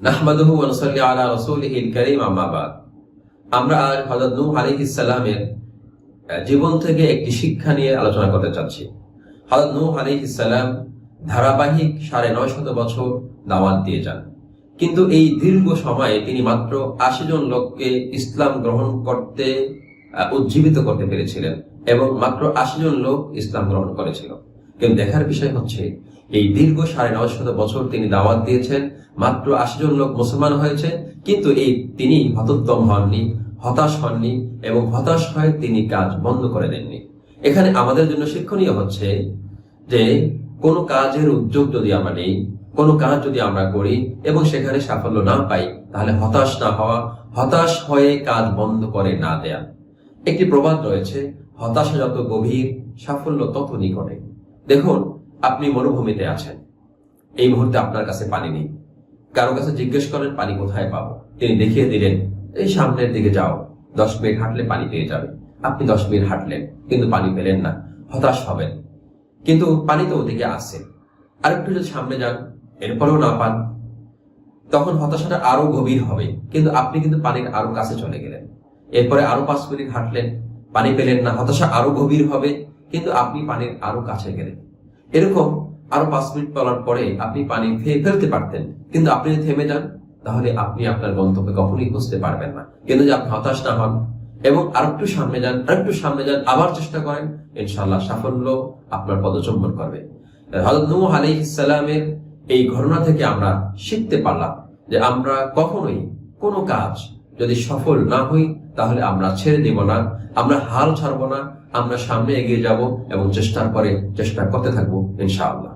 নাহমাদুহু ওয়া নুসাল্লি আলা রাসূলিহিল কারীম, আম্মা বাদ। আমরা আজ হযরত নূহ আলাইহিস সালামের জীবন থেকে একটি শিক্ষা নিয়ে আলোচনা করতে চাচ্ছি। হযরত নূহ আলাইহিস সালাম ধারাবাহিক 950 বছর দাওয়াত দিয়ে যান, কিন্তু এই দীর্ঘ সময়ে তিনি মাত্র 80 জন লোককে ইসলাম গ্রহণ করতে উজ্জীবিত করতে পেরেছিলেন এবং মাত্র 80 জন লোক ইসলাম গ্রহণ করেছিল। কিন্তু দেখার বিষয় হচ্ছে, এই দীর্ঘ 950 বছর তিনি দাওয়াত দিয়েছেন, মাত্র 80 জন লোক মুসলমান হয়েছে, কিন্তু তিনি হতোদ্যম হননি, হতাশ হননি এবং হতাশ হয়ে তিনি কাজ বন্ধ করে দেননি। এখানে আমাদের জন্য শিক্ষণীয় হচ্ছে যে কোনো কাজের উদ্যোগ যদি আমরা নেই, কোনো কাজ যদি আমরা করি এবং সেখানে সাফল্য না পাই, তাহলে হতাশ না হওয়া, হতাশ হয়ে কাজ বন্ধ করে না দেয়া। একটি প্রবাদ রয়েছে, হতাশা যত গভীর, সাফল্য তত নিকটে। দেখুন, আপনি মরুভূমিতে আছেন, এই মুহূর্তে আপনার কাছে পানি নেই। কারো কাছে জিজ্ঞেস করেন পানি কোথায় পাবো, তিনি দেখিয়ে দিলেন এই সামনের দিকে যাও, 10 মিনিট হাঁটলে পানি পেয়ে যাবে। আপনি 10 মিনিট হাঁটলেন কিন্তু পানি পেলেন না, হতাশ হবেন। কিন্তু পানি তো ওদিকে আছে, আরেকটু যদি সামনে যান, এরপরেও না পান, তখন হতাশাটা আরো গভীর হবে, কিন্তু আপনি কিন্তু পানির আরো কাছে চলে গেলেন। এরপরে আরো 5 মিনিট হাঁটলেন, পানি পেলেন না, হতাশা আরো গভীর হবে, কিন্তু আপনি পানির আরো কাছে গেলেন। এরকম আরো 5 মিনিট পড়ার পরে আপনি পানি ফেলতে পারতেন, কিন্তু আপনি যদি থেমে যান, তাহলে আপনি আপনার গন্তব্যে কখনোই পৌঁছতে পারবেন না। কিন্তু যে আপনি হতাশ না হন এবং আরেকটু সামনে যান, আবার চেষ্টা করেন, ইনশাআল্লাহ সাফল্য আপনার পদচুম্বন করবে। হযরত নূহ আলাইহিস সালামের এই ঘটনা থেকে আমরা শিখতে পারলাম যে আমরা কখনোই কোনো কাজ যদি সফল না হই, তাহলে আমরা ছেড়ে দেব না, আমরা হাল ছাড়বো না, আমরা সামনে এগিয়ে যাব এবং চেষ্টা করতে থাকবো ইনশাআল্লাহ।